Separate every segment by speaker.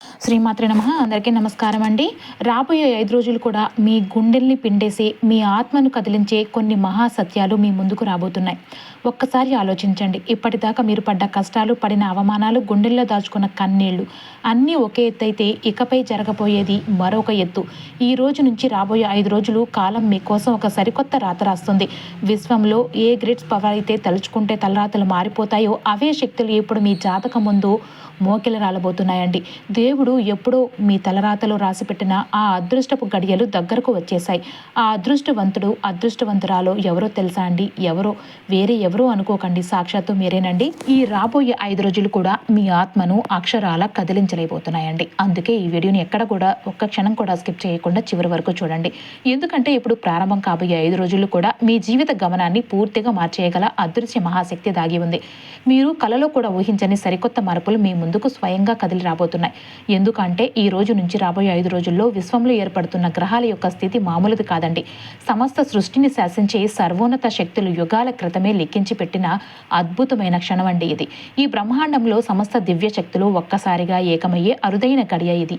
Speaker 1: శ్రీమాత్రే నమః. అందరికీ నమస్కారం అండి. రాబోయే 5 రోజులు కూడా మీ గుండెల్ని పిండేసి, మీ ఆత్మను కదిలించే కొన్ని మహా సత్యాలు మీ ముందుకు రాబోతున్నాయి. ఒక్కసారి ఆలోచించండి. ఇప్పటిదాకా మీరు పడ్డ కష్టాలు, పడిన అవమానాలు, గుండెల్లో దాచుకున్న కన్నీళ్లు అన్నీ ఒకే ఎత్తైతే ఇకపై జరగబోయేది మరొక ఎత్తు. ఈ రోజు నుంచి రాబోయే 5 రోజులు కాలం మీకోసం ఒక సరికొత్త రాత రాస్తుంది. విశ్వంలో ఏ గ్రిడ్స్ పవర్ అయితే తలుచుకుంటే తలరాతలు మారిపోతాయో అవే శక్తులు ఇప్పుడు మీ జాతకం ముందు మోకెలు రాలబోతున్నాయండి. దేవుడు ఎప్పుడో మీ తలరాతలో రాసిపెట్టిన ఆ అదృష్టపు గడియలు దగ్గరకు వచ్చేశాయి. ఆ అదృష్టవంతుడు, అదృష్టవంతురాలో ఎవరో తెలుసా అండి? వేరే ఎవరో అనుకోకండి, సాక్షాత్తు మీరేనండి. ఈ రాబోయే 5 రోజులు కూడా మీ ఆత్మను అక్షరాల కదిలించలేకపోతున్నాయండి. అందుకే ఈ వీడియోని ఎక్కడ కూడా ఒక్క క్షణం కూడా స్కిప్ చేయకుండా చివరి వరకు చూడండి. ఎందుకంటే ఇప్పుడు ప్రారంభం కాబోయే 5 రోజులు కూడా మీ జీవిత గమనాన్ని పూర్తిగా మార్చేయగల అదృశ్య మహాశక్తి దాగి ఉంది. మీరు కలలో కూడా ఊహించని సరికొత్త మార్పులు మీ ముందుకు స్వయంగా కదిలి రాబోతున్నాయి. ఎందుకంటే ఈ రోజు నుంచి రాబోయే 5 రోజుల్లో విశ్వంలో ఏర్పడుతున్న గ్రహాల యొక్క స్థితి మామూలుది కాదండి. సమస్త సృష్టిని శాసించే సర్వోన్నత శక్తులు యుగాల క్రితమే లెక్కించి పెట్టిన అద్భుతమైన క్షణం అండి ఇది. ఈ బ్రహ్మాండంలో సమస్త దివ్య శక్తులు ఒక్కసారిగా ఏకమయ్యే అరుదైన గడియ ఇది.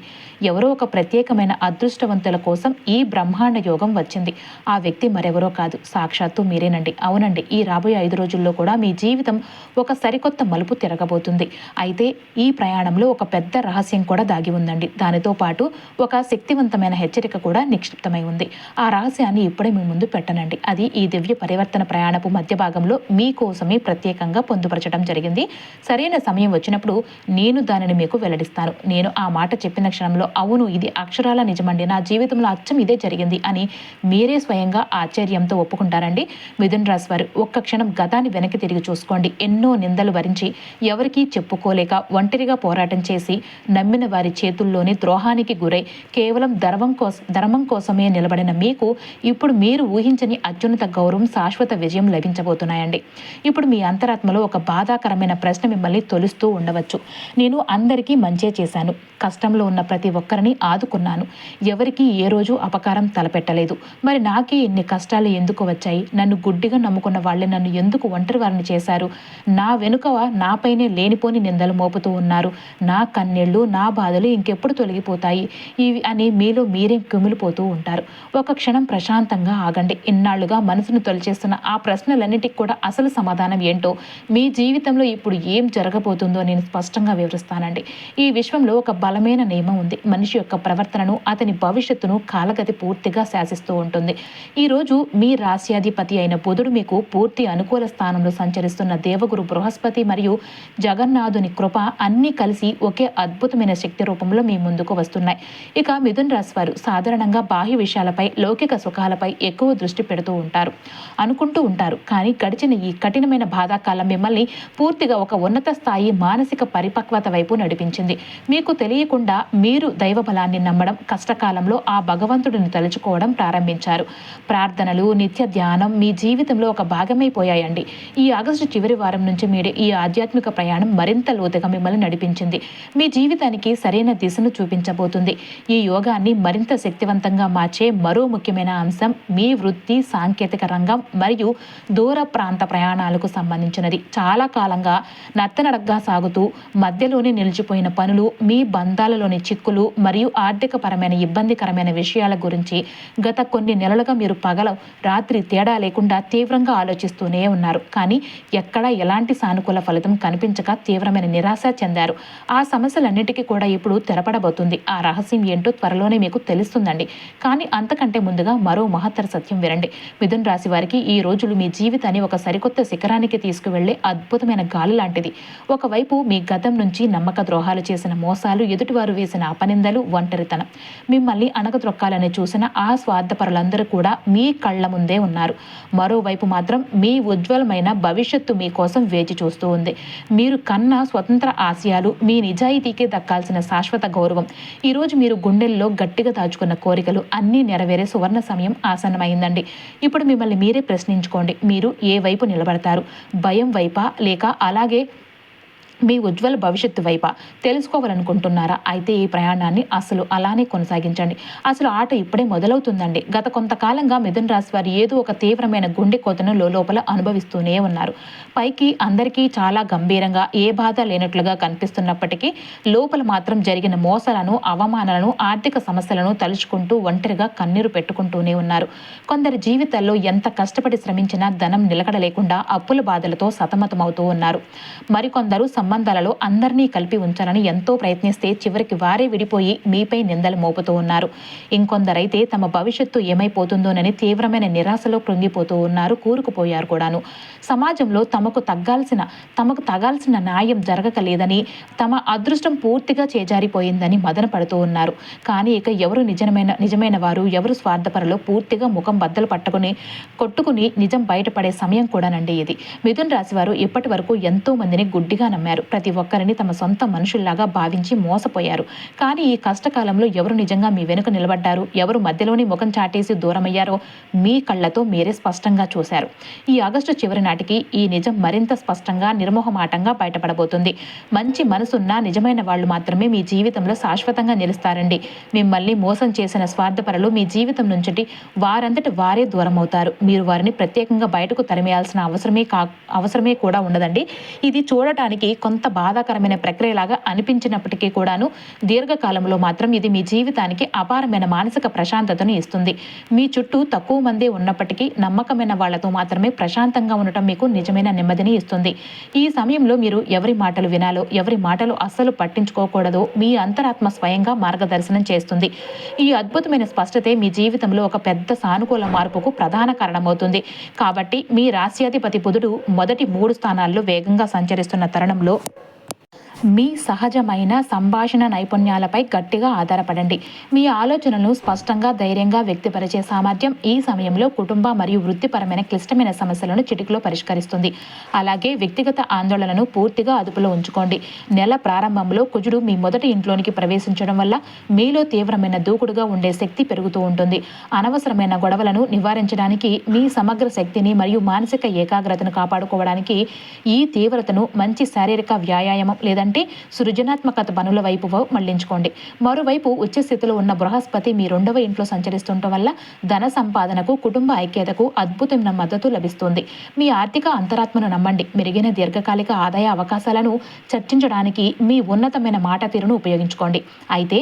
Speaker 1: ఎవరో ఒక ప్రత్యేకమైన అదృష్టవంతుల కోసం ఈ బ్రహ్మాండ యోగం వచ్చింది. ఆ వ్యక్తి మరెవరో కాదు, సాక్షాత్తు మీరేనండి. అవునండి, ఈ రాబోయే 5 రోజుల్లో కూడా మీ జీవితం ఒక సరికొత్త మలుపు తిరగబోతుంది. అయితే ఈ ప్రయాణంలో ఒక పెద్ద రహస్యం కూడా దాగి ఉందండి. దానితో పాటు ఒక శక్తివంతమైన హెచ్చరిక కూడా నిక్షిప్తమై ఉంది. ఆ రహస్యాన్ని ఇప్పుడే మీ ముందు పెట్టనండి. అది ఈ దివ్య పరివర్తన ప్రయాణపు మధ్య భాగంలో మీకోసమే ప్రత్యేకంగా పొందుపరచడం జరిగింది. సరైన సమయం వచ్చినప్పుడు నేను దానిని మీకు వెల్లడిస్తాను. నేను ఆ మాట చెప్పిన క్షణంలో అవును, ఇది అక్షరాల నిజమండి, నా జీవితంలో అచ్చం ఇదే జరిగింది అని మీరే స్వయంగా ఆశ్చర్యంతో ఒప్పుకుంటారండి. మిథున రాశి వారు ఒక్క క్షణం గతాన్ని వెనక్కి తిరిగి చూసుకోండి. ఎన్నో నిందలు భరించి, ఎవరికీ చెప్పుకోలేక ఒంటరిగా పోరాటం చేసి, నమ్మిన వారి చేతుల్లోనే ద్రోహానికి గురై కేవలం ధర్మం కోసమే నిలబడిన మీకు ఇప్పుడు మీరు ఊహించని అత్యున్నత గౌరవం, శాశ్వత విజయం లభించబోతున్నాయండి. ఇప్పుడు మీ అంతరాత్మలో ఒక బాధాకరమైన ప్రశ్న మిమ్మల్ని తొలుస్తూ ఉండవచ్చు. నేను అందరికీ మంచే చేశాను, కష్టంలో ఉన్న ప్రతి ఒక్కరిని ఆదుకున్నాను, ఎవరికి ఏ రోజు అపకారం తలపెట్టలేదు, మరి నాకే ఇన్ని కష్టాలు ఎందుకు వచ్చాయి? నన్ను గుడ్డిగా నమ్ముకున్న వాళ్ళే నన్ను ఎందుకు ఒంటరి వారిని చేశారు? నా వెనుక నాపైనే లేనిపోని నిందలు మోపుతూ ఉన్నారు. నా కన్నీళ్లు, నా బాధలు ఇంకెప్పుడు తొలగిపోతాయి ఇవి అని మీలో మీరే కుమిలిపోతూ ఉంటారు. ఒక క్షణం ప్రశాంతంగా ఆగండి. ఇన్నాళ్లుగా మనసును తొలిచేస్తున్న ఆ ప్రశ్నలన్నిటికీ కూడా అసలు సమాధానం ఏంటో, మీ జీవితంలో ఇప్పుడు ఏం జరగబోతుందో నేను స్పష్టంగా వివరిస్తానండి. ఈ విశ్వంలో ఒక బలమైన నియమం ఉంది. మనిషి యొక్క ప్రవర్తనను, అతని భవిష్యత్తును కాలగతి పూర్తిగా శాసిస్తూ ఉంటుంది. ఈరోజు మీ రాశ్యాధిపతి అయిన బుధుడు మీకు పూర్తి అనుకూల స్థానంలో సంచరిస్తున్న దేవగురు బృహస్పతి మరియు జగన్నాథుని కృప అన్నీ కలిసి ఒకే అద్భుతమైన శక్తి రూపంలో మీ ముందుకు వస్తున్నాయి. ఇక మిథున రాశి వారు సాధారణంగా బాహ్య విషయాలపై, లౌకిక సుఖాలపై ఎక్కువ దృష్టి పెడుతూ అనుకుంటూ ఉంటారు. కానీ గడిచిన ఈ కఠినమైన బాధాకాలం మిమ్మల్ని పూర్తిగా ఒక ఉన్నత స్థాయి మానసిక పరిపక్వత వైపు నడిపించింది. మీకు తెలియకుండా మీరు దైవ బలాన్ని నమ్మడం, కష్టకాలంలో ఆ భగవంతుడిని తలుచుకోవడం ప్రారంభించారు. ప్రార్థనలు, నిత్య ధ్యానం మీ జీవితంలో ఒక భాగమైపోయాయండి. ఈ ఆగస్టు చివరి వారం నుంచి మీరు ఈ ఆధ్యాత్మిక ప్రయాణం మరింత లోతుగా మిమ్మల్ని నడిపించింది. మీ జీవితానికి సరైన దిశను చూపించబోతుంది. ఈ యోగాన్ని మరింత శక్తివంతంగా మార్చే మరో ముఖ్యమైన అంశం మీ వృత్తి, సాంకేతిక రంగం మరియు దూర ప్రాంత ప్రయాణాలకు సంబంధించినది. చాలా కాలంగా నత్తనడగ్గా సాగుతూ మధ్యలోనే నిలిచిపోయిన పనులు, మీ బంధాలలోని చిక్కులు మరియు ఆర్థికపరమైన ఇబ్బందికరమైన విషయాల గురించి గత కొన్ని నెలలుగా మీరు రాత్రి తేడా లేకుండా తీవ్రంగా ఆలోచిస్తూనే ఉన్నారు. కానీ ఎక్కడా ఎలాంటి సానుకూల ఫలితం కనిపించక తీవ్రమైన నిరాశ చెందారు. ఆ సమస్యలన్నిటికీ కూడా ఇప్పుడు తెరపడబోతుంది. ఆ రహస్యం ఏంటో త్వరలోనే మీకు తెలుస్తుందండి. కానీ అంతకంటే ముందుగా మరో మహత్తర సత్యం వినండి. మిథున రాశి వారికి ఈ రోజులు మీ జీవితాన్ని ఒక సరికొత్త శిఖరానికి తీసుకువెళ్లే అద్భుతమైన గాలి లాంటిది. ఒకవైపు మీ గతం నుంచి నమ్మక ద్రోహాలు చేసిన మోసాలు, ఎదుటివారు వేసిన అపనిందలు, ఒంటరితనం మిమ్మల్ని అణగద్రొక్కాలని చూసిన ఆ స్వార్థపరులందరూ కూడా మీ కళ్ల ముందే ఉన్నారు. మరోవైపు మాత్రం మీ ఉజ్వలమైన భవిష్యత్తు మీకోసం వేచి చూస్తూ ఉంది. మీరు కన్న స్వతంత్ర ఆశయాలు, మీ నిజాయితీకి దక్కాల్సిన శాశ్వత గౌరవం, ఈరోజు మీరు గుండెల్లో గట్టిగా దాచుకున్న కోరికలు అన్నీ నెరవేరే సువర్ణ సమయం ఆసన్నమైందండి. ఇప్పుడు మిమ్మల్ని మీరే ప్రశ్నించుకోండి. మీరు ఏ వైపు నిలబడతారు? భయం వైపా, లేక అలాగే మీ ఉజ్వల భవిష్యత్తు వైప తెలుసుకోవాలనుకుంటున్నారా? అయితే ఈ ప్రయాణాన్ని అసలు అలానే కొనసాగించండి. అసలు ఆట ఇప్పుడే మొదలవుతుందండి. గత కొంతకాలంగా మిథున రాశి వారు ఏదో ఒక తీవ్రమైన గుండె కోతను లోపల అనుభవిస్తూనే ఉన్నారు. పైకి అందరికీ చాలా గంభీరంగా ఏ బాధ లేనట్లుగా కనిపిస్తున్నప్పటికీ లోపల మాత్రం జరిగిన మోసాలను, అవమానాలను, ఆర్థిక సమస్యలను తలుచుకుంటూ ఒంటరిగా కన్నీరు పెట్టుకుంటూనే ఉన్నారు. కొందరి జీవితాల్లో ఎంత కష్టపడి శ్రమించినా ధనం నిలకడ లేకుండా అప్పుల బాధలతో సతమతమవుతూ ఉన్నారు. మరికొందరు సంబంధాలలో అందరినీ కలిపి ఉంచాలని ఎంతో ప్రయత్నిస్తే చివరికి వారే విడిపోయి మీపై నిందలు మోపుతూ ఉన్నారు. ఇంకొందరైతే తమ భవిష్యత్తు ఏమైపోతుందోనని తీవ్రమైన నిరాశలో కృంగిపోతూ ఉన్నారు, కూరుకుపోయారు కూడాను. సమాజంలో తమకు తగాల్సిన న్యాయం జరగకలేదని, తమ అదృష్టం పూర్తిగా చేజారిపోయిందని మదన పడుతూ ఉన్నారు. కానీ ఇక ఎవరు నిజమైన వారు, ఎవరు స్వార్థపరలో పూర్తిగా ముఖం బద్దలు కొట్టుకుని నిజం బయటపడే సమయం కూడానండి ఇది. మిథున రాశి వారు ఇప్పటి వరకు ఎంతో మందిని గుడ్డిగా నమ్మారు. ప్రతి ఒక్కరిని తమ సొంత మనుషుల్లాగా భావించి మోసపోయారు. కానీ ఈ కష్టకాలంలో ఎవరు నిజంగా మీ వెనుక నిలబడ్డారు, ఎవరు మధ్యలోని ముఖం చాటేసి దూరమయ్యారో మీ కళ్ళతో మీరే స్పష్టంగా చూశారు. ఈ ఆగస్టు చివరి నాటికి ఈ నిజం మరింత స్పష్టంగా, నిర్మోహమాటంగా బయటపడబోతుంది. మంచి మనసున్న నిజమైన వాళ్ళు మాత్రమే మీ జీవితంలో శాశ్వతంగా నిలుస్తారండి. మిమ్మల్ని మోసం చేసిన స్వార్థపరులు మీ జీవితం నుంచి వారంతటి వారే దూరం అవుతారు. మీరు వారిని ప్రత్యేకంగా బయటకు తరిమేయాల్సిన అవసరమే కూడా ఉండదండి. ఇది చూడటానికి కొంత బాధాకరమైన ప్రక్రియలాగా అనిపించినప్పటికీ కూడాను దీర్ఘకాలంలో మాత్రం ఇది మీ జీవితానికి అపారమైన మానసిక ప్రశాంతతను ఇస్తుంది. మీ చుట్టూ తక్కువ మంది ఉన్నప్పటికీ నమ్మకమైన వాళ్లతో మాత్రమే ప్రశాంతంగా ఉండటం మీకు నిజమైన నెమ్మదిని ఇస్తుంది. ఈ సమయంలో మీరు ఎవరి మాటలు వినాలో, ఎవరి మాటలు అస్సలు పట్టించుకోకూడదో మీ అంతరాత్మ స్వయంగా మార్గదర్శనం చేస్తుంది. ఈ అద్భుతమైన స్పష్టతే మీ జీవితంలో ఒక పెద్ద సానుకూల మార్పుకు ప్రధాన కారణమవుతుంది. కాబట్టి మీ రాశ్యాధిపతి బుధుడు మొదటి 3 స్థానాల్లో వేగంగా సంచరిస్తున్న తరుణంలో మీ సహజమైన సంభాషణ నైపుణ్యాలపై గట్టిగా ఆధారపడండి. మీ ఆలోచనలను స్పష్టంగా, ధైర్యంగా వ్యక్తపరిచే సామర్థ్యం ఈ సమయంలో కుటుంబ మరియు వృత్తిపరమైన క్లిష్టమైన సమస్యలను చిటికలో పరిష్కరిస్తుంది. అలాగే వ్యక్తిగత ఆందోళనను పూర్తిగా అదుపులో ఉంచుకోండి. నెల ప్రారంభంలో కుజుడు మీ మొదటి ఇంట్లోనికి ప్రవేశించడం వల్ల మీలో తీవ్రమైన దూకుడుగా ఉండే శక్తి పెరుగుతూ ఉంటుంది. అనవసరమైన గొడవలను నివారించడానికి, మీ సమగ్ర శక్తిని మరియు మానసిక ఏకాగ్రతను కాపాడుకోవడానికి ఈ తీవ్రతను మంచి శారీరక వ్యాయామం లేదా సృజనాత్మకత పనుల వైపు మళ్లించుకోండి. మరోవైపు ఉచ్చస్థితిలో ఉన్న బృహస్పతి మీ 2వ ఇంట్లో సంచరిస్తుండటం వల్ల ధన సంపాదనకు, కుటుంబ ఐక్యతకు అద్భుతమైన మద్దతు లభిస్తుంది. మీ ఆర్థిక అంతరాత్మను నమ్మండి. మెరుగైన దీర్ఘకాలిక ఆదాయ అవకాశాలను చర్చించడానికి మీ ఉన్నతమైన మాట తీరును ఉపయోగించుకోండి. అయితే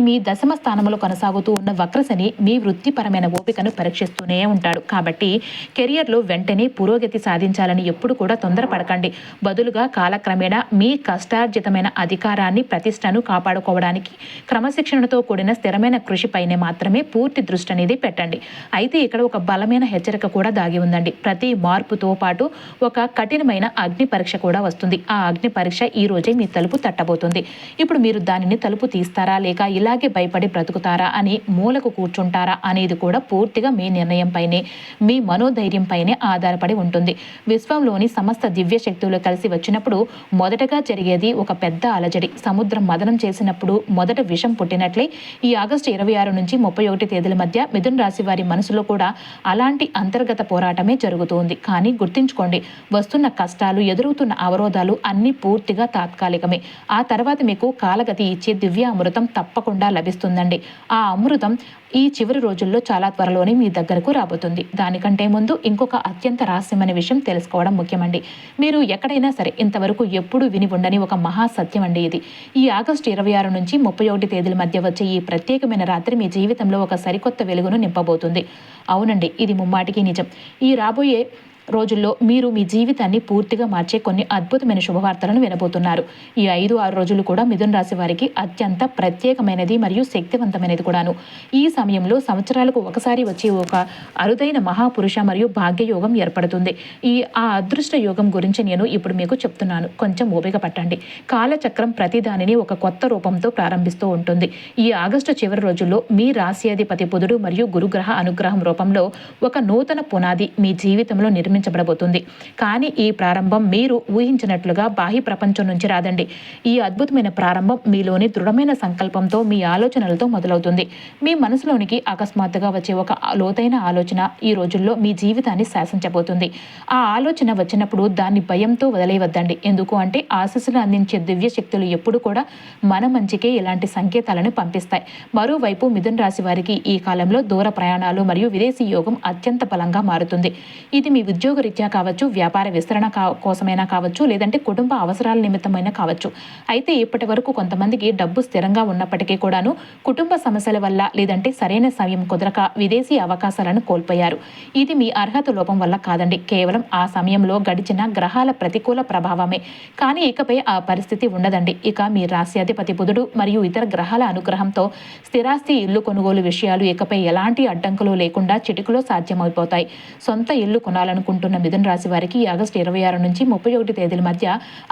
Speaker 1: మీ దశమ స్థానంలో కొనసాగుతూ ఉన్న వక్రశని మీ వృత్తిపరమైన ఓపికను పరీక్షిస్తూనే ఉంటాడు. కాబట్టి కెరియర్లో వెంటనే పురోగతి సాధించాలని ఎప్పుడు కూడా తొందరపడకండి. బదులుగా కాలక్రమేణా మీ కష్టార్జితమైన అధికారాన్ని, ప్రతిష్టను కాపాడుకోవడానికి క్రమశిక్షణతో కూడిన స్థిరమైన కృషిపైనే మాత్రమే పూర్తి దృష్టి అనేది పెట్టండి. అయితే ఇక్కడ ఒక బలమైన హెచ్చరిక కూడా దాగి ఉందండి. ప్రతి మార్పుతో పాటు ఒక కఠినమైన అగ్ని పరీక్ష కూడా వస్తుంది. ఆ అగ్ని పరీక్ష ఈ రోజే మీ తలుపు తట్టబోతుంది. ఇప్పుడు మీరు దానిని తలుపు తీస్తారా, లేక ఇలాగే భయపడి బ్రతుకుతారా అని మూలకు కూర్చుంటారా అనేది కూడా పూర్తిగా మీ నిర్ణయంపైనే, మీ మనోధైర్యంపైనే ఆధారపడి ఉంటుంది. విశ్వంలోని సమస్త దివ్య శక్తులు కలిసి వచ్చినప్పుడు మొదటగా జరిగేది ఒక పెద్ద అలజడి. సముద్రం మదనం చేసినప్పుడు మొదట విషం పుట్టినట్లే ఈ ఆగస్టు 26 నుంచి 31 తేదీల మధ్య మిథున రాశి వారి మనసులో కూడా అలాంటి అంతర్గత పోరాటమే జరుగుతుంది. కానీ గుర్తుంచుకోండి, వస్తున్న కష్టాలు, ఎదురవుతున్న అవరోధాలు అన్నీ పూర్తిగా తాత్కాలికమే. ఆ తర్వాత మీకు కాలగతి ఇచ్చే దివ్య అమృతం తప్పకుండా లభిస్తుందండి. ఆ అమృతం ఈ చివరి రోజుల్లో చాలా త్వరలోనే మీ దగ్గరకు రాబోతుంది. దానికంటే ముందు ఇంకొక అత్యంత రహస్యమైన విషయం తెలుసుకోవడం ముఖ్యమండి. మీరు ఎక్కడైనా సరే ఇంతవరకు ఎప్పుడు విని ఉండని ఒక మహాసత్యం అండి ఇది. ఈ ఆగస్టు 26 నుంచి 31 తేదీల మధ్య వచ్చే ఈ ప్రత్యేకమైన రాత్రి మీ జీవితంలో ఒక సరికొత్త వెలుగును నింపబోతుంది. అవునండి, ఇది ముమ్మాటికి నిజం. ఈ రాబోయే రోజుల్లో మీరు మీ జీవితాన్ని పూర్తిగా మార్చే కొన్ని అద్భుతమైన శుభవార్తలను వినబోతున్నారు. ఈ 5-6 రోజులు కూడా మిథున రాశి వారికి అత్యంత ప్రత్యేకమైనది మరియు శక్తివంతమైనది కూడాను. ఈ సమయంలో సంవత్సరాలకు ఒకసారి వచ్చే ఒక అరుదైన మహాపురుష మరియు భాగ్యయోగం ఏర్పడుతుంది. ఆ అదృష్ట యోగం గురించి నేను ఇప్పుడు మీకు చెప్తున్నాను. కొంచెం ఓపిక పట్టండి. కాలచక్రం ప్రతి దానిని ఒక కొత్త రూపంతో ప్రారంభిస్తూ ఉంటుంది. ఈ ఆగస్టు చివరి రోజుల్లో మీ రాశ్యాధిపతి బుధుడు మరియు గురుగ్రహ అనుగ్రహం రూపంలో ఒక నూతన పునాది మీ జీవితంలో నిర్మించ ప్రారంభించబడబోతుంది. కానీ ఈ ప్రారంభం మీరు ఊహించినట్లుగా బాహ్య ప్రపంచం నుంచి రాదండి. ఈ అద్భుతమైన ప్రారంభం మీలోని దృఢమైన సంకల్పంతో, మీ ఆలోచనలతో మొదలవుతుంది. మీ మనసులోనికి అకస్మాత్తుగా వచ్చే ఒక లోతైన ఆలోచన ఈ రోజుల్లో మీ జీవితాన్ని శాసించబోతుంది. ఆ ఆలోచన వచ్చినప్పుడు దాన్ని భయంతో వదిలేయవద్దండి. ఎందుకు అంటే ఆశీస్సులు అందించే దివ్య శక్తులు ఎప్పుడు కూడా మన మంచికే ఇలాంటి సంకేతాలను పంపిస్తాయి. మరోవైపు మిథున రాశి వారికి ఈ కాలంలో దూర ప్రయాణాలు మరియు విదేశీ యోగం అత్యంత బలంగా మారుతుంది. ఇది మీ ఉద్యోగ రీత్యా కావచ్చు, వ్యాపార విస్తరణ కోసమైనా కావచ్చు, లేదంటే కుటుంబ అవసరాల నిమిత్తమైనా కావచ్చు. అయితే ఇప్పటి వరకు కొంతమందికి డబ్బు స్థిరంగా ఉన్నప్పటికీ కూడాను కుటుంబ సమస్యల వల్ల లేదంటే సరైన సమయం కుదరక విదేశీ అవకాశాలను కోల్పోయారు. ఇది మీ అర్హత లోపం వల్ల కాదండి, కేవలం ఆ సమయంలో గడిచిన గ్రహాల ప్రతికూల ప్రభావమే. కానీ ఇకపై ఆ పరిస్థితి ఉండదండి. ఇక మీ రాశ్యాధిపతి బుధుడు మరియు ఇతర గ్రహాల అనుగ్రహంతో స్థిరాస్తి, ఇల్లు కొనుగోలు విషయాలు ఇకపై ఎలాంటి అడ్డంకులు లేకుండా చిటికలో సాధ్యమైపోతాయి. సొంత ఇల్లు కొనాలనుకుంటున్న మిథున రాశి వారికి ఆగస్టు 26 నుంచి 31 తేదీల మధ్య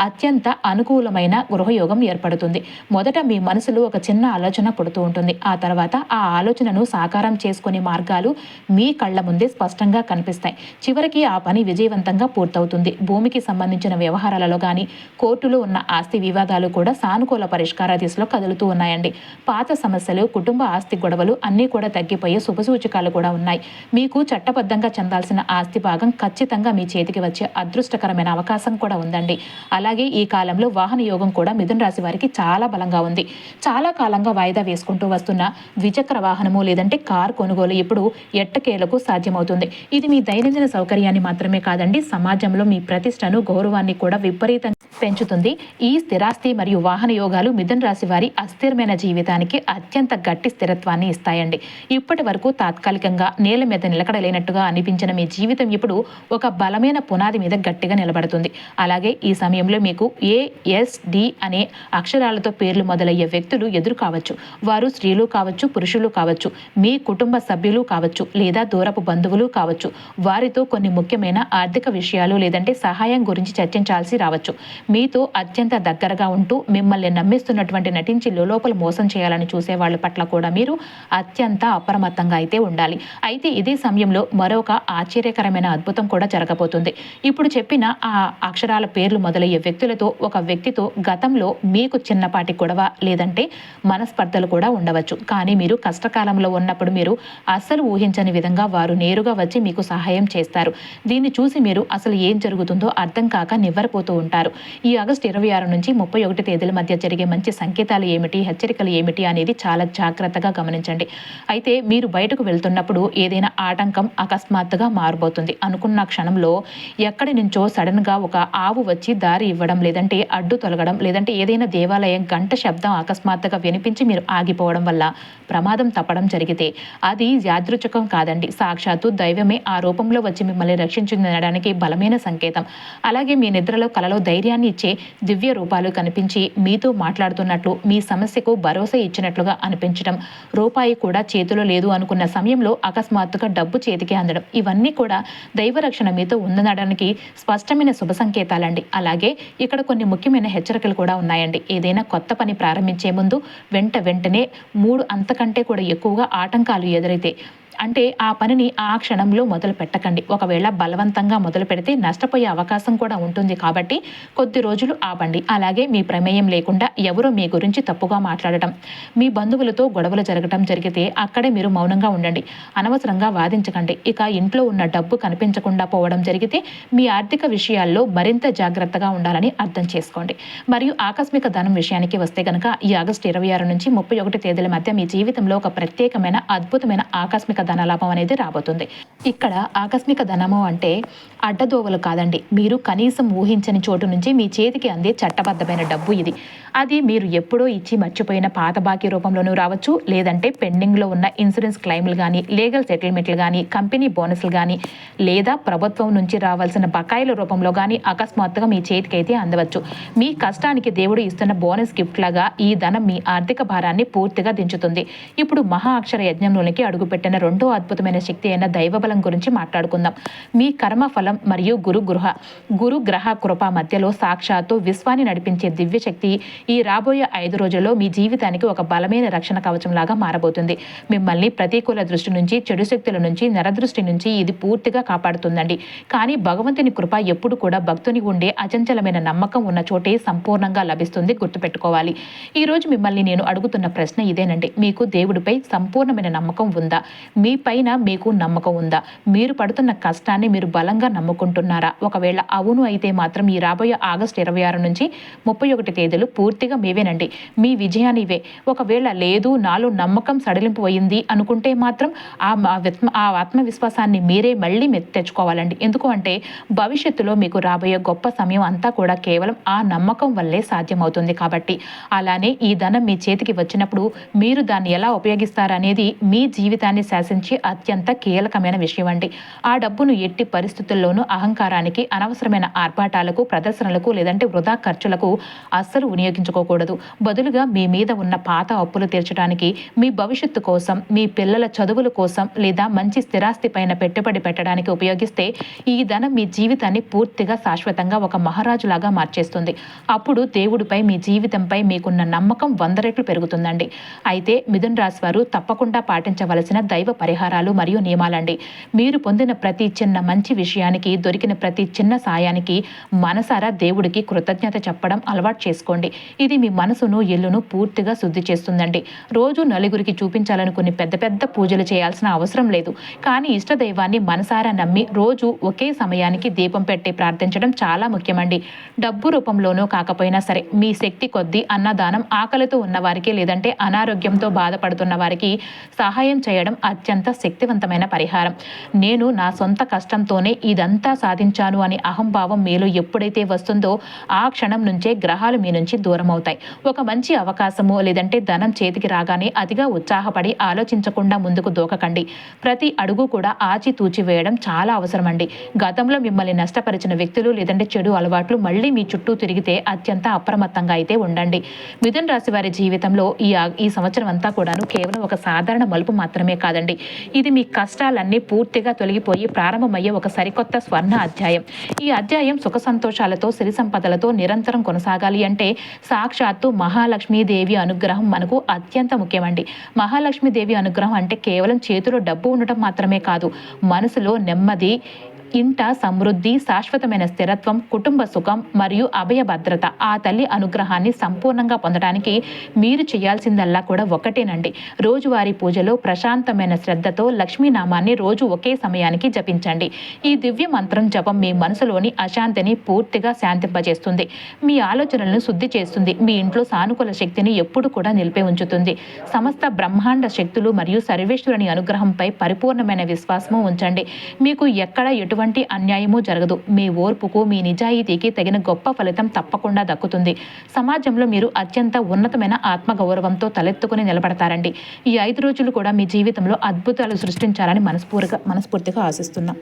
Speaker 1: అత్యంత అనుకూలమైన గృహయోగం ఏర్పడుతుంది. మొదట మీ మనసులో ఒక చిన్న ఆలోచన పుడుతూ ఉంటుంది. ఆ తర్వాత ఆ ఆలోచనను సాకారం చేసుకునే మార్గాలు మీ కళ్ళ ముందే స్పష్టంగా కనిపిస్తాయి. చివరికి ఆ పని విజయవంతంగా పూర్తవుతుంది. భూమికి సంబంధించిన వ్యవహారాలలో కానీ, కోర్టులో ఉన్న ఆస్తి వివాదాలు కూడా సానుకూల పరిష్కార దిశలో కదులుతూ ఉన్నాయండి. పాత సమస్యలు, కుటుంబ ఆస్తి గొడవలు అన్నీ కూడా తగ్గిపోయే శుభసూచకాలు కూడా ఉన్నాయి. మీకు చట్టబద్ధంగా చెందాల్సిన ఆస్తి భాగం ఖచ్చితంగా మీ చేతికి వచ్చే అదృష్టకరమైన అవకాశం కూడా ఉందండి. అలాగే ఈ కాలంలో వాహన యోగం కూడా మిథున రాశి వారికి చాలా బలంగా ఉంది. చాలా కాలంగా వాయిదా వేసుకుంటూ వస్తున్న ద్విచక్ర వాహనము లేదంటే కారు కొనుగోలు ఇప్పుడు ఎట్టకేలకు సాధ్యమవుతుంది. ఇది మీ దైనందిన సౌకర్యాన్ని మాత్రమే కాదండి, సమాజంలో మీ ప్రతిష్టను, గౌరవాన్ని కూడా విపరీతంగా పెంచుతుంది. ఈ స్థిరాస్తి మరియు వాహన యోగాలు మిథున రాశి వారి అస్థిరమైన జీవితానికి అత్యంత గట్టి స్థిరత్వాన్ని ఇస్తాయండి. ఇప్పటి వరకు తాత్కాలికంగా నేల మీద నిలకడలేనట్టుగా అనిపించిన మీ జీవితం ఇప్పుడు ఒక బలమైన పునాది మీద గట్టిగా నిలబడుతుంది. అలాగే ఈ సమయంలో మీకు ASD అనే అక్షరాలతో పేర్లు మొదలయ్యే వ్యక్తులు ఎదురు కావచ్చు. వారు స్త్రీలు కావచ్చు, పురుషులు కావచ్చు, మీ కుటుంబ సభ్యులు కావచ్చు, లేదా దూరపు బంధువులు కావచ్చు. వారితో కొన్ని ముఖ్యమైన ఆర్థిక విషయాలు లేదంటే సహాయం గురించి చర్చించాల్సి రావచ్చు. మీతో అత్యంత దగ్గరగా ఉంటూ మిమ్మల్ని నమ్మిస్తున్నటువంటి నటించి లోపల మోసం చేయాలని చూసే వాళ్ళ పట్ల కూడా మీరు అత్యంత అప్రమత్తంగా అయితే ఉండాలి. అయితే ఇదే సమయంలో మరొక ఆశ్చర్యకరమైన అద్భుతం కూడా జరగబోతుంది. ఇప్పుడు చెప్పిన ఆ అక్షరాల పేర్లు మొదలయ్యే వ్యక్తులతో ఒక వ్యక్తితో గతంలో మీకు చిన్నపాటి గొడవ లేదంటే మనస్పర్ధలు కూడా ఉండవచ్చు. కానీ మీరు కష్టకాలంలో ఉన్నప్పుడు మీరు అస్సలు ఊహించని విధంగా వారు నేరుగా వచ్చి మీకు సహాయం చేస్తారు. దీన్ని చూసి మీరు అసలు ఏం జరుగుతుందో అర్థం కాక నివ్వరపోతూ ఉంటారు. ఈ ఆగస్టు 26 నుంచి 31 తేదీల మధ్య జరిగే మంచి సంకేతాలు ఏమిటి, హెచ్చరికలు ఏమిటి అనేది చాలా జాగ్రత్తగా గమనించండి. అయితే మీరు బయటకు వెళ్తున్నప్పుడు ఏదైనా ఆటంకం అకస్మాత్తుగా మారబోతుంది. అనుకున్న క్షణంలో ఎక్కడి నుంచో సడన్ గా ఒక ఆవు వచ్చి దారి ఇవ్వడం లేదంటే అడ్డు తొలగడం లేదంటే ఏదైనా దేవాలయం గంట శబ్దం అకస్మాత్తుగా వినిపించి మీరు ఆగిపోవడం వల్ల ప్రమాదం తప్పడం జరిగితే అది యాదృచ్ఛికం కాదండి, సాక్షాత్తు దైవమే ఆ రూపంలో వచ్చి మిమ్మల్ని రక్షించడానికి బలమైన సంకేతం. అలాగే మీ నిద్రలో కలలో ధైర్యాన్ని ఇచ్చే దివ్య రూపాలు కనిపించి మీతో మాట్లాడుతున్నట్లు, మీ సమస్యకు భరోసా ఇచ్చినట్లుగా అనిపించడం, రూపాయి కూడా చేతిలో లేదు అనుకున్న సమయంలో అకస్మాత్తుగా డబ్బు చేతికి అందడం, ఇవన్నీ కూడా దైవ రక్షణ మీతో ఉందనడానికి స్పష్టమైన శుభ సంకేతాలండి. అలాగే ఇక్కడ కొన్ని ముఖ్యమైన హెచ్చరికలు కూడా ఉన్నాయండి. ఏదైనా కొత్త పని ప్రారంభించే ముందు వెంటనే 3 అంతకంటే కూడా ఎక్కువగా ఆటంకాలు ఎదురైతే అంటే ఆ పనిని ఆ క్షణంలో మొదలు పెట్టకండి. ఒకవేళ బలవంతంగా మొదలు పెడితే నష్టపోయే అవకాశం కూడా ఉంటుంది. కాబట్టి కొద్ది రోజులు ఆపండి. అలాగే మీ ప్రమేయం లేకుండా ఎవరో మీ గురించి తప్పుగా మాట్లాడటం, మీ బంధువులతో గొడవలు జరగటం జరిగితే అక్కడే మీరు మౌనంగా ఉండండి. అనవసరంగా వాదించకండి. ఇక ఇంట్లో ఉన్న డబ్బు కనిపించకుండా పోవడం జరిగితే మీ ఆర్థిక విషయాల్లో మరింత జాగ్రత్తగా ఉండాలని అర్థం చేసుకోండి. మరియు ఆకస్మిక ధనం విషయానికి వస్తే కనుక ఈ ఆగస్టు 26 నుంచి 31 తేదీల మధ్య మీ జీవితంలో ఒక ప్రత్యేకమైన అద్భుతమైన ఆకస్మిక ధనలాభం అనేది రాబోతుంది. ఇక్కడ ఆకస్మిక ధనము అంటే అడ్డదోవలు కాదండి, మీరు కనీసం ఊహించని చోటు నుంచి మీ చేతికి అందే చట్టబద్ధమైన డబ్బు ఇది. అది మీరు ఎప్పుడో ఇచ్చి మర్చిపోయిన పాత బాకీ రూపంలోనూ రావచ్చు, లేదంటే పెండింగ్లో ఉన్న ఇన్సూరెన్స్ క్లెయిమ్లు కానీ, లీగల్ సెటిల్మెంట్లు కానీ, కంపెనీ బోనస్లు కానీ, లేదా ప్రభుత్వం నుంచి రావాల్సిన బకాయిల రూపంలో కానీ అకస్మాత్తుగా మీ చేతికి అయితే అందవచ్చు. మీ కష్టానికి దేవుడు ఇస్తున్న బోనస్ గిఫ్ట్ లాగా ఈ ధనం మీ ఆర్థిక భారాన్ని పూర్తిగా దించుతుంది. ఇప్పుడు మహా అక్షర యజ్ఞంలోనికి అడుగుపెట్టిన రెండో అద్భుతమైన శక్తి అయిన దైవబల కర్మఫలం గురించి మాట్లాడుకుందాం. మీ కర్మఫలం మరియు గురుగ్రహ కృప మధ్యలో సాక్షాత్తు విశ్వాన్ని నడిపించే దివ్యశక్తి ఈ రాబోయే 5 రోజుల్లో మీ జీవితానికి ఒక బలమైన రక్షణ కవచం లాగా మారబోతుంది. మిమ్మల్ని ప్రతికూల దృష్టి నుంచి, చెడు శక్తుల నుంచి, నరదృష్టి నుంచి ఇది పూర్తిగా కాపాడుతుందండి. కానీ భగవంతుని కృప ఎప్పుడు కూడా భక్తుని ఉండే అచంచలమైన నమ్మకం ఉన్న చోటే సంపూర్ణంగా లభిస్తుంది. గుర్తుపెట్టుకోవాలి. ఈ రోజు మిమ్మల్ని నేను అడుగుతున్న ప్రశ్న ఇదేనండి. మీకు దేవుడిపై సంపూర్ణమైన నమ్మకం ఉందా? మీ పైన మీకు నమ్మకం ఉందా? మీరు పడుతున్న కష్టాన్ని మీరు బలంగా నమ్ముకుంటున్నారా? ఒకవేళ అవును అయితే మాత్రం ఈ రాబోయే ఆగస్టు 26 నుంచి 31 తేదీలు పూర్తిగా మీవేనండి. మీ విజయానివే. ఒకవేళ లేదు, నాలో నమ్మకం సడలింపు అయింది అనుకుంటే మాత్రం ఆ ఆత్మవిశ్వాసాన్ని మీరే మళ్ళీ తెచ్చుకోవాలండి. ఎందుకు అంటే భవిష్యత్తులో మీకు రాబోయే గొప్ప సమయం అంతా కూడా కేవలం ఆ నమ్మకం వల్లే సాధ్యమవుతుంది. కాబట్టి అలానే ఈ ధనం మీ చేతికి వచ్చినప్పుడు మీరు దాన్ని ఎలా ఉపయోగిస్తారనేది మీ జీవితాన్ని శాసించి అత్యంత కీలకమైన విషయం అండి. ఆ డబ్బును ఎట్టి పరిస్థితుల్లోనూ అహంకారానికి, అనవసరమైన ఆర్భాటాలకు, ప్రదర్శనలకు లేదంటే వృధా ఖర్చులకు అస్సలు వినియోగించుకోకూడదు. బదులుగా మీ మీద ఉన్న పాత అప్పులు తీర్చడానికి, మీ భవిష్యత్తు కోసం, మీ పిల్లల చదువుల కోసం లేదా మంచి స్థిరాస్తి పైన పెట్టుబడి పెట్టడానికి ఉపయోగిస్తే ఈ ధనం మీ జీవితాన్ని పూర్తిగా శాశ్వతంగా ఒక మహారాజులాగా మార్చేస్తుంది. అప్పుడు దేవుడిపై, మీ జీవితంపై మీకున్న నమ్మకం 100 రెట్లు పెరుగుతుందండి. అయితే మిథున రాశి వారు తప్పకుండా పాటించవలసిన దైవ పరిహారాలు మరియు నియమాలండి. మీరు పొందిన ప్రతి చిన్న మంచి విషయానికి, దొరికిన ప్రతి చిన్న సాయానికి మనసారా దేవుడికి కృతజ్ఞత చెప్పడం అలవాటు చేసుకోండి. ఇది మీ మనసును, ఇల్లును పూర్తిగా శుద్ధి చేస్తుందండి. రోజు నలుగురికి చూపించాలనుకుని పెద్ద పెద్ద పూజలు చేయాల్సిన అవసరం లేదు. కానీ ఇష్టదైవాన్ని మనసారా నమ్మి రోజు ఒకే సమయానికి దీపం పెట్టి ప్రార్థించడం చాలా ముఖ్యమండి. డబ్బు రూపంలోనూ కాకపోయినా సరే మీ శక్తి కొద్దీ అన్నదానం, ఆకలితో ఉన్న వారికి లేదంటే అనారోగ్యంతో బాధపడుతున్న వారికి సహాయం చేయడం అత్యంత శక్తివంతమైన పరిహారం. నేను నా సొంత కష్టంతోనే ఇదంతా సాధించాను అని అహంభావం మీలో ఎప్పుడైతే వస్తుందో ఆ క్షణం నుంచే గ్రహాలు మీ నుంచి దూరం అవుతాయి. ఒక మంచి అవకాశము లేదంటే ధనం చేతికి రాగానే అతిగా ఉత్సాహపడి ఆలోచించకుండా ముందుకు దూకకండి. ప్రతి అడుగు కూడా ఆచితూచి వేయడం చాలా అవసరమండి. గతంలో మిమ్మల్ని నష్టపరిచిన వ్యక్తులు లేదంటే చెడు అలవాట్లు మళ్ళీ మీ చుట్టూ తిరిగితే అత్యంత అప్రమత్తంగా అయితే ఉండండి. మిథున రాశి వారి జీవితంలో ఈ సంవత్సరం అంతా కూడాను కేవలం ఒక సాధారణ మలుపు మాత్రమే కాదండి. ఇది మీ కష్టాలన్నీ పూర్తిగా తొలగిపోయి ప్రారంభమయ్యే ఒక సరికొత్త స్వర్ణ అధ్యాయం. ఈ అధ్యాయం సుఖ సంతోషాలతో, సిరి సంపదలతో నిరంతరం కొనసాగాలి అంటే సాక్షాత్తు మహాలక్ష్మీదేవి అనుగ్రహం మనకు అత్యంత ముఖ్యమండి. మహాలక్ష్మీదేవి అనుగ్రహం అంటే కేవలం చేతిలో డబ్బు ఉండటం మాత్రమే కాదు, మనసులో నెమ్మది, ఇంట సమృద్ధి, శాశ్వతమైన స్థిరత్వం, కుటుంబ సుఖం మరియు అభయ భద్రత. ఆ తల్లి అనుగ్రహాన్ని సంపూర్ణంగా పొందడానికి మీరు చేయాల్సిందల్లా కూడా ఒకటేనండి. రోజువారీ పూజలో ప్రశాంతమైన శ్రద్ధతో లక్ష్మీనామాన్ని రోజు ఒకే సమయానికి జపించండి. ఈ దివ్య మంత్రం జపం మీ మనసులోని అశాంతిని పూర్తిగా శాంతింపజేస్తుంది. మీ ఆలోచనలను శుద్ధి చేస్తుంది. మీ ఇంట్లో సానుకూల శక్తిని ఎప్పుడు కూడా నిలిపే ఉంచుతుంది. సమస్త బ్రహ్మాండ శక్తులు మరియు సర్వేశ్వరుని అనుగ్రహంపై పరిపూర్ణమైన విశ్వాసము ఉంచండి. మీకు ఎక్కడ ఎటువంటి అన్యాయము జరగదు. మీ ఓర్పుకు, మీ నిజాయితీకి తగిన గొప్ప ఫలితం తప్పకుండా దక్కుతుంది. సమాజంలో మీరు అత్యంత ఉన్నతమైన ఆత్మగౌరవంతో తలెత్తుకుని నిలబడతారండి. ఈ 5 రోజులు కూడా మీ జీవితంలో అద్భుతాలు సృష్టించాలని మనస్ఫూర్తిగా ఆశిస్తున్నాం.